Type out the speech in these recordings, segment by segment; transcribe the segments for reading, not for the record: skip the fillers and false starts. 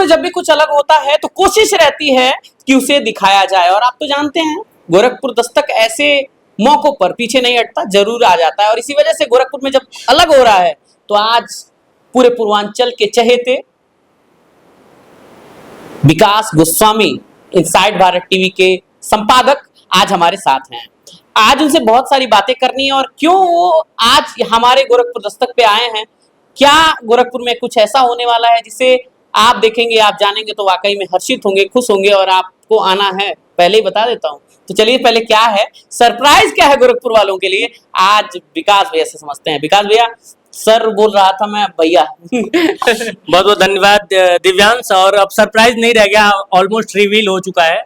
में जब भी कुछ अलग होता है तो कोशिश रहती है कि उसे दिखाया जाए, और आप तो जानते हैं गोरखपुर दस्तक ऐसे मौकों पर पीछे नहीं हटता, जरूर आ जाता है। और इसी वजह से गोरखपुर में जब अलग हो रहा है तो आज पूरे पूर्वांचल के चहेते विकास गोस्वामी इनसाइड भारत टीवी के संपादक आज हमारे साथ हैं। आज उनसे बहुत सारी बातें करनी है, और क्यों वो आज हमारे गोरखपुर दस्तक पे आए हैं, क्या गोरखपुर में कुछ ऐसा होने वाला है जिसे आप देखेंगे, आप जानेंगे तो वाकई में हर्षित होंगे, खुश होंगे, और आपको आना है। पहले ही बता देता हूं, तो चलिए पहले क्या है सरप्राइज, क्या है गोरखपुर वालों के लिए, आज विकास भैया से समझते हैं। विकास भैया, सर बोल रहा था मैं भैया। बहुत बहुत धन्यवाद दिव्यांश। और अब सरप्राइज नहीं रह गया, ऑलमोस्ट रिवील हो चुका है।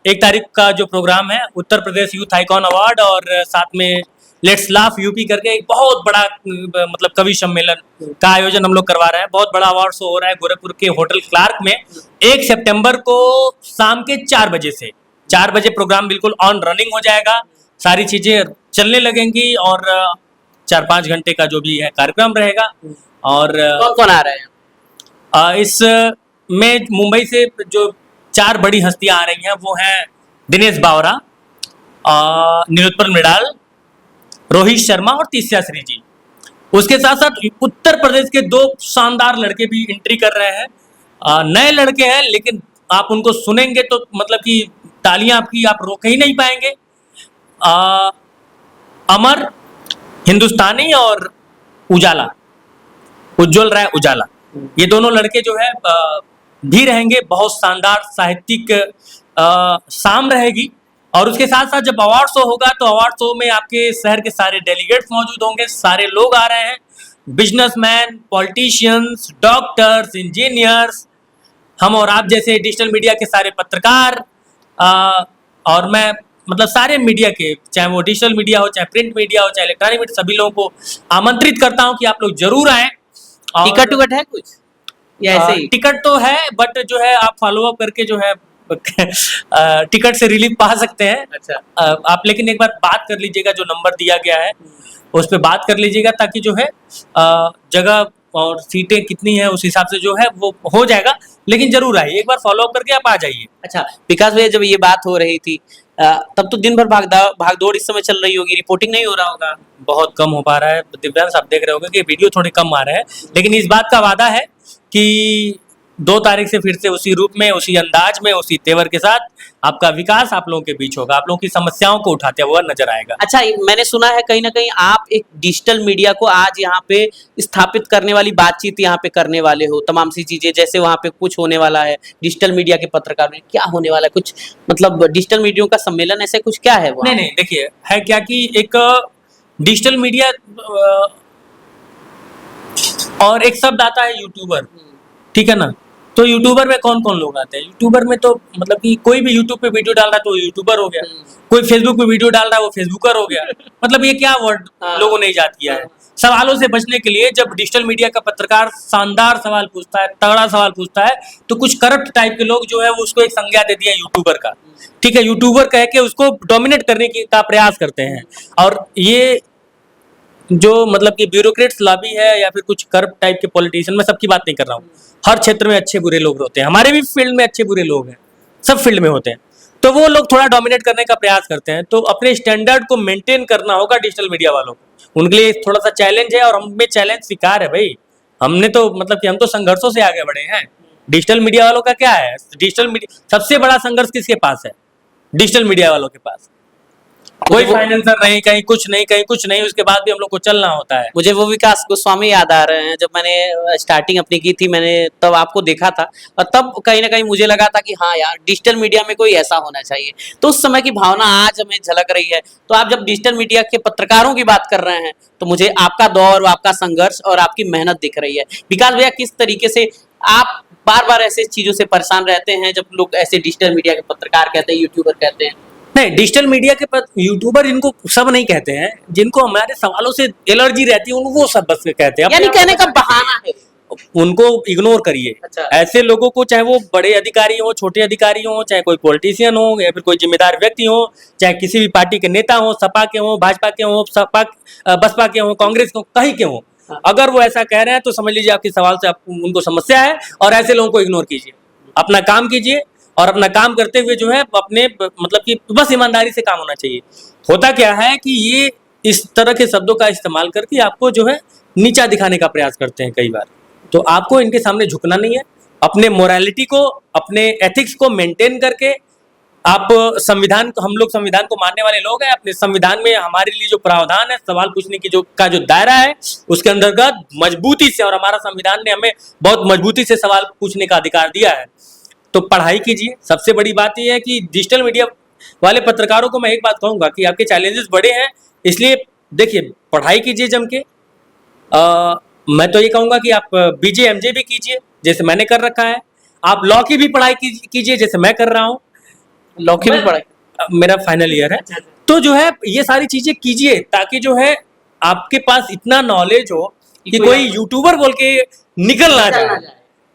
1 तारीख का जो प्रोग्राम है Uttar Pradesh youth icon award, और साथ में लेट्स लाफ यूपी करके एक बहुत बड़ा मतलब कवि सम्मेलन का आयोजन हम लोग करवा रहे हैं। बहुत बड़ा अवार्ड शो हो रहा है गोरखपुर के होटल क्लार्क में 1 सितंबर को शाम के 4 बजे से। 4 बजे प्रोग्राम बिल्कुल ऑन रनिंग हो जाएगा, सारी चीजें चलने लगेंगी, और 4-5 घंटे का जो भी है कार्यक्रम रहेगा। और कौन कौन आ रहे हैं? इस में मुंबई से जो 4 बड़ी हस्तियां आ रही हैं वो हैं दिनेश बावरा, निरुत्पल मृणाल, रोहित शर्मा और तीसरा श्री जी। उसके साथ साथ उत्तर प्रदेश के 2 शानदार लड़के भी एंट्री कर रहे हैं। नए लड़के हैं, लेकिन आप उनको सुनेंगे तो मतलब कि तालियां आपकी आप रोक ही नहीं पाएंगे। अमर हिंदुस्तानी और उजाला, उज्जवल राय उजाला, ये दोनों लड़के जो है भी रहेंगे। बहुत शानदार साहित्यिक शाम रहेगी। और उसके साथ साथ जब अवार्ड शो होगा तो अवार्ड शो में आपके शहर के सारे डेलीगेट्स मौजूद होंगे, सारे लोग आ रहे हैं, बिजनेसमैन, पॉलिटिशियंस, डॉक्टर्स, इंजीनियर्स, हम और आप जैसे डिजिटल मीडिया के सारे पत्रकार, और मैं मतलब सारे मीडिया के, चाहे वो डिजिटल मीडिया हो, चाहे प्रिंट मीडिया हो, चाहे इलेक्ट्रॉनिक मीडिया, सभी लोगों को आमंत्रित करता हूं कि आप लोग जरूर आए। टिकट है कुछ या ऐसे ही? टिकट तो है, बट जो है आप फॉलो अप करके जो है टिकट से रिलीफ पा सकते हैं। अच्छा। आप लेकिन एक बार बात कर लीजिएगा, जो नंबर दिया गया है उस पर बात कर लीजिएगा, ताकि जो है जगह और सीटें कितनी है उस हिसाब से जो है वो हो जाएगा। लेकिन जरूर आइए, एक बार फॉलो अप करके आप आ जाइए। अच्छा विकास भैया, जब ये बात हो रही थी तब तो दिन भर भागदौड़ इस समय चल रही होगी, रिपोर्टिंग नहीं हो रहा होगा? बहुत कम हो पा रहा है दिव्यांश, आप देख रहे होंगे कि वीडियो थोड़े कम आ रहे हैं, लेकिन इस बात का वादा है कि 2 तारीख से फिर से उसी रूप में, उसी अंदाज में, उसी तेवर के साथ आपका विकास आप लोगों के बीच होगा, आप लोगों की समस्याओं को उठाते हुआ नजर आएगा। अच्छा, मैंने सुना है कहीं ना कहीं आप एक डिजिटल मीडिया को आज यहाँ पे स्थापित करने वाली बातचीत यहाँ पे करने वाले हो, तमाम सी चीजें, जैसे वहाँ पे कुछ होने वाला है डिजिटल मीडिया के पत्रकार में, क्या होने वाला है कुछ, मतलब डिजिटल मीडिया का सम्मेलन ऐसे कुछ क्या है? नहीं, देखिए है क्या कि एक डिजिटल मीडिया और एक शब्द आता है यूट्यूबर, ठीक है ना। तो यूट्यूबर में कौन कौन लोग आते हैं? यूट्यूबर में तो मतलब कि कोई भी यूट्यूब पे वीडियो डाल रहा है तो यूट्यूबर हो गया, कोई फेसबुक पे वीडियो डाल रहा है वो फेसबुकर हो गया। मतलब ये क्या वर्ड लोगों ने इजाद किया है। सवालों से बचने के लिए जब डिजिटल मीडिया का पत्रकार शानदार सवाल पूछता है, तगड़ा सवाल पूछता है, तो कुछ करप्ट टाइप के लोग जो है वो उसको एक संज्ञा दे दिया यूट्यूबर का, ठीक है, यूट्यूबर कह के उसको डोमिनेट करने का प्रयास करते हैं। और ये जो मतलब कि ब्यूरोक्रेट्स लॉबी है या फिर कुछ करप्ट टाइप के पॉलिटिशियन, मैं सबकी बात नहीं कर रहा हूँ, हर क्षेत्र में अच्छे बुरे लोग होते हैं, हमारे भी फील्ड में अच्छे बुरे लोग हैं, सब फील्ड में होते हैं। तो वो लोग थोड़ा डोमिनेट करने का प्रयास करते हैं, तो अपने स्टैंडर्ड को मेंटेन करना होगा डिजिटल मीडिया वालों को। उनके लिए थोड़ा सा चैलेंज है, और हम में चैलेंज स्वीकार है भाई। हमने तो मतलब कि हम तो संघर्षों से आगे बढ़े हैं। डिजिटल मीडिया वालों का क्या है? डिजिटल मीडिया सबसे बड़ा संघर्ष किसके पास है? डिजिटल मीडिया वालों के पास। कोई फाइनेंसर नहीं, कहीं कुछ नहीं, कहीं कुछ नहीं, उसके बाद भी हम लोग को चलना होता है। मुझे वो विकास गोस्वामी याद आ रहे हैं, जब मैंने स्टार्टिंग अपनी की थी, मैंने तब आपको देखा था, और तब कहीं ना कहीं मुझे लगा था कि हाँ यार, डिजिटल मीडिया में कोई ऐसा होना चाहिए। तो उस समय की भावना आज हमें झलक रही है। तो आप जब डिजिटल मीडिया के पत्रकारों की बात कर रहे हैं तो मुझे आपका दौर, आपका संघर्ष और आपकी मेहनत दिख रही है। विकास भैया, किस तरीके से आप बार बार ऐसे चीजों से परेशान रहते हैं जब लोग ऐसे डिजिटल मीडिया के पत्रकार कहते हैं, यूट्यूबर कहते हैं? नहीं, डिजिटल मीडिया के यूट्यूबर इनको सब नहीं कहते हैं, जिनको हमारे सवालों से एलर्जी रहती है वो सब बस कहते हैं। यानी कहने का बहाना है, उनको इग्नोर करिए। अच्छा। ऐसे लोगों को, चाहे वो बड़े अधिकारी हो, छोटे अधिकारी हो, चाहे कोई पॉलिटिशियन हो या फिर कोई जिम्मेदार व्यक्ति हो, चाहे किसी भी पार्टी के नेता हो, सपा के हो, भाजपा के हो, बसपा के हो, कांग्रेस के हो, कहीं के हो, अगर वो ऐसा कह रहे हैं तो समझ लीजिए आपके सवाल से उनको समस्या है, और ऐसे लोगों को इग्नोर कीजिए, अपना काम कीजिए, और अपना काम करते हुए जो है अपने मतलब कि बस ईमानदारी से काम होना चाहिए। होता क्या है कि ये इस तरह के शब्दों का इस्तेमाल करके आपको जो है नीचा दिखाने का प्रयास करते हैं कई बार। तो आपको इनके सामने झुकना नहीं है, अपने मोरालिटी को, अपने एथिक्स को मेंटेन करके आप संविधान को, हम लोग संविधान को मानने वाले लोग हैं, अपने संविधान में हमारे लिए जो प्रावधान है सवाल पूछने की जो दायरा है उसके अंतर्गत मजबूती से, और हमारा संविधान ने हमें बहुत मजबूती से सवाल पूछने का अधिकार दिया है। तो पढ़ाई कीजिए। सबसे बड़ी बात यह है कि डिजिटल मीडिया वाले पत्रकारों को मैं एक बात कहूंगा कि आपके चैलेंजेस बड़े हैं, इसलिए देखिए पढ़ाई कीजिए जम के। मैं तो ये कहूंगा कि आप बीजेएमजे भी कीजिए जैसे मैंने कर रखा है, आप लॉ की भी पढ़ाई कीजिए जैसे मैं कर रहा हूँ। लॉ की भी पढ़ाई मेरा फाइनल ईयर है, तो जो है ये सारी चीजें कीजिए ताकि जो है आपके पास इतना नॉलेज हो कि कोई यूट्यूबर बोल के निकल ना जाए।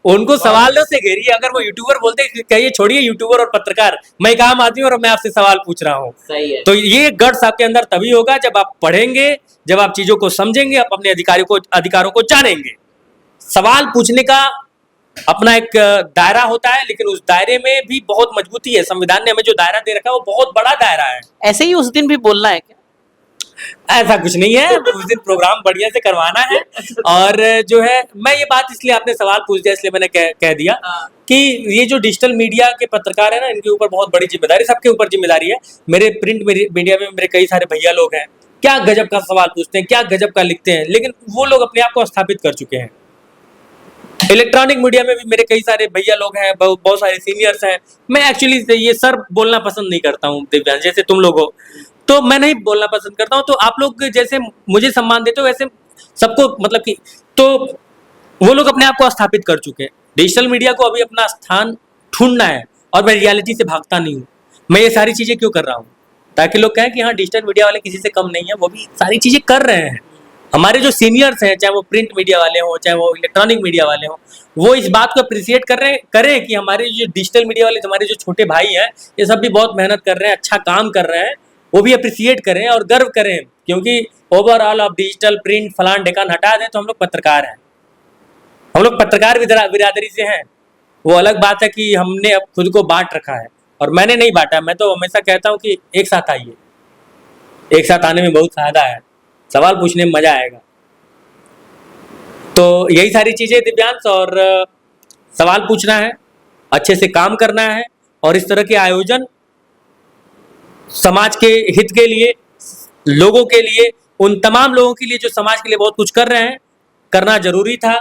उनको सवालों से घेरिए, अगर वो यूट्यूबर बोलते कहिए छोड़िए यूट्यूबर और पत्रकार, मैं एक आम आदमी और मैं आपसे सवाल पूछ रहा हूँ। सही है। तो ये गट्स आपके अंदर तभी होगा जब आप पढ़ेंगे, जब आप चीजों को समझेंगे, अपने अधिकारों को जानेंगे। सवाल पूछने का अपना एक दायरा होता है, लेकिन उस दायरे में भी बहुत मजबूती है। संविधान ने हमें जो दायरा दे रखा है वो बहुत बड़ा दायरा है। ऐसे ही उस दिन भी बोलना है क्या? ऐसा कुछ नहीं है, उस दिन प्रोग्राम बढ़िया से करवाना है। और जो है मैं ये बात इसलिए आपने सवाल पूछ दिया इसलिए मैंने कह दिया कि ये जो डिजिटल मीडिया के पत्रकार है ना, इनके ऊपर बहुत बड़ी जिम्मेदारी, सबके ऊपर जिम्मेदारी है। मेरे प्रिंट मीडिया में मेरे कई सारे भैया लोग हैं, क्या गजब का सवाल पूछते हैं, क्या गजब का लिखते हैं, लेकिन वो लोग अपने आप को स्थापित कर चुके हैं। इलेक्ट्रॉनिक मीडिया में भी मेरे कई सारे भैया लोग हैं, बहुत सारे सीनियर्स हैं। मैं एक्चुअली ये सर बोलना पसंद नहीं करता हूँ दिव्यांश, जैसे तुम लोग हो, तो मैं नहीं बोलना पसंद करता हूँ। तो आप लोग जैसे मुझे सम्मान देते हो वैसे सबको, मतलब कि तो वो लोग अपने आप को स्थापित कर चुके हैं। डिजिटल मीडिया को अभी अपना स्थान ढूंढना है, और मैं रियलिटी से भागता नहीं हूँ। मैं ये सारी चीजें क्यों कर रहा हूँ? ताकि लोग कहें कि हाँ डिजिटल मीडिया वाले किसी से कम नहीं है, वो भी सारी चीजें कर रहे हैं। हमारे जो सीनियर्स हैं, चाहे वो प्रिंट मीडिया वाले हों, चाहे वो इलेक्ट्रॉनिक मीडिया वाले हों, वो इस बात को अप्रिशिएट करें कि हमारे जो डिजिटल मीडिया वाले, हमारे जो छोटे भाई हैं, ये सब भी बहुत मेहनत कर रहे हैं, अच्छा काम कर रहे हैं। वो भी अप्रिशिएट करें और गर्व करें, क्योंकि ओवरऑल ऑफ डिजिटल प्रिंट फलान ढेकान हटा दें तो हम लोग पत्रकार हैं, हम लोग पत्रकार बिरादरी से हैं। वो अलग बात है कि हमने अब खुद को बांट रखा है, और मैंने नहीं बांटा। मैं तो हमेशा कहता हूँ कि एक साथ आइए, एक साथ आने में बहुत फायदा है, सवाल पूछने में मजा आएगा। तो यही सारी चीजें दिव्यांश, और सवाल पूछना है, अच्छे से काम करना है, और इस तरह के आयोजन समाज के हित के लिए, लोगों के लिए, उन तमाम लोगों के लिए जो समाज के लिए बहुत कुछ कर रहे हैं, करना जरूरी था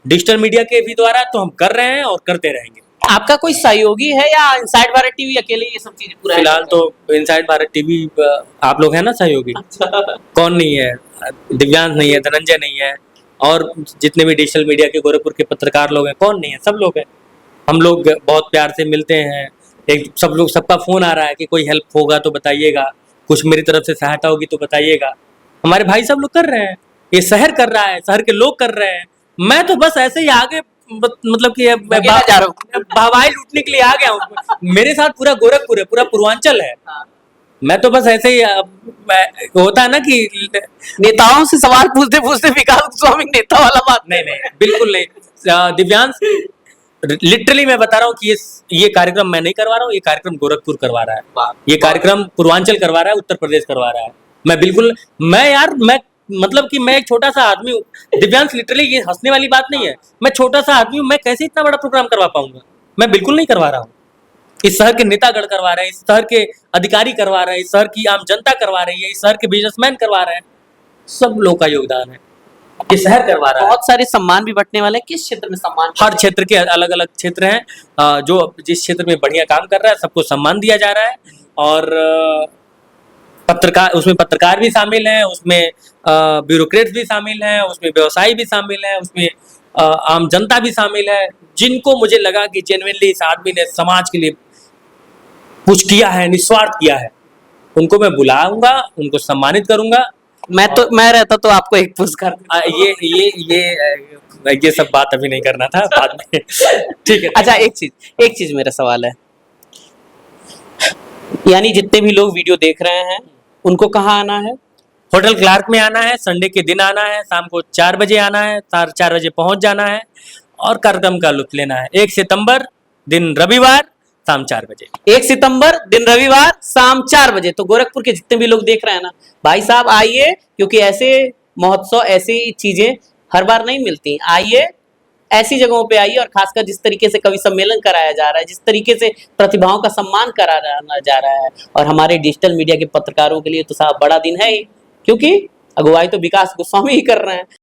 डिजिटल मीडिया के भी द्वारा, तो हम कर रहे हैं और करते रहेंगे। आपका कोई सहयोगी है या इनसाइड भारत टीवी अकेले ये सब चीजें पूरा? फिलहाल तो इनसाइड भारत टीवी आप लोग हैं ना सहयोगी। कौन नहीं है? दिव्यांश नहीं है, धनंजय नहीं है, और जितने भी डिजिटल मीडिया के गोरखपुर के पत्रकार लोग हैं, कौन नहीं है? सब लोग हैं। हम लोग बहुत प्यार से मिलते हैं, सबका फोन आ रहा है कि कोई हेल्प होगा तो बताइएगा, कुछ मेरी तरफ से सहायता होगी तो बताइएगा। हमारे भाई सब लोग कर रहे हैं, ये शहर कर रहा है, शहर के लोग कर रहे हैं। मैं तो बस ऐसे ही आगे, मतलब कि हवाई लूटने के लिए आ गया हूँ। मेरे साथ पूरा गोरखपुर है, पूरा पूर्वांचल है। मैं तो बस ऐसे ही, होता है ना कि नेताओं से सवाल पूछते पूछते विकास गोस्वामी नेता वाला बात। नहीं, बिल्कुल नहीं दिव्यांश, लिटरली मैं बता रहा हूँ कि ये कार्यक्रम मैं नहीं करवा रहा हूँ, ये कार्यक्रम गोरखपुर करवा रहा है, ये कार्यक्रम पूर्वांचल करवा रहा है, उत्तर प्रदेश करवा रहा है। मैं मतलब कि मैं एक छोटा सा आदमी हूँ दिव्यांश, लिटरली ये हंसने वाली बात नहीं है। मैं छोटा सा आदमी हूँ, मैं कैसे इतना बड़ा प्रोग्राम करवा पाऊंगा? मैं बिल्कुल नहीं करवा रहा हूँ। इस शहर के नेतागण करवा रहे हैं, इस शहर के अधिकारी करवा रहे हैं, इस शहर की आम जनता करवा रही है, इस शहर के बिजनेसमैन करवा रहे हैं, सब लोग का योगदान है, ये शहर करवा रहा है। बहुत सारे सम्मान भी बंटने वाले हैं। किस क्षेत्र में सम्मान? हर क्षेत्र के अलग अलग क्षेत्र हैं, जो जिस क्षेत्र में बढ़िया काम कर रहा है सबको सम्मान दिया जा रहा है। और उसमें पत्रकार भी शामिल हैं, उसमें ब्यूरोक्रेट्स भी शामिल हैं, उसमें व्यवसायी भी शामिल हैं, उसमें आम जनता भी शामिल है। जिनको मुझे लगा कि जेन्युइनली इस आदमी ने समाज के लिए कुछ किया है, निस्वार्थ किया है, उनको मैं बुलाऊंगा, उनको सम्मानित करूंगा। मैं रहता तो आपको एक पुरस्कार। ये सब बात अभी नहीं करना था, बाद में। ठीक है। अच्छा, एक चीज मेरा सवाल है, यानी जितने भी लोग वीडियो देख रहे हैं उनको कहाँ आना है? होटल क्लार्क में आना है, संडे के दिन आना है, शाम को 4 बजे आना है, 4 बजे पहुंच जाना है और कार्यक्रम का लुत्फ लेना है। 1 सितंबर दिन रविवार शाम 4 बजे। 1 सितंबर दिन रविवार शाम 4 बजे। तो गोरखपुर के जितने भी लोग देख रहे हैं ना, भाई साहब आइए, क्योंकि ऐसे महोत्सव, ऐसी चीजें हर बार नहीं मिलती। आइए, ऐसी जगहों पे आइए, और खासकर जिस तरीके से कवि सम्मेलन कराया जा रहा है, जिस तरीके से प्रतिभाओं का सम्मान कराया जा रहा है, और हमारे डिजिटल मीडिया के पत्रकारों के लिए तो साहब बड़ा दिन है ही, क्योंकि अगुवाई तो विकास गोस्वामी ही कर रहे हैं।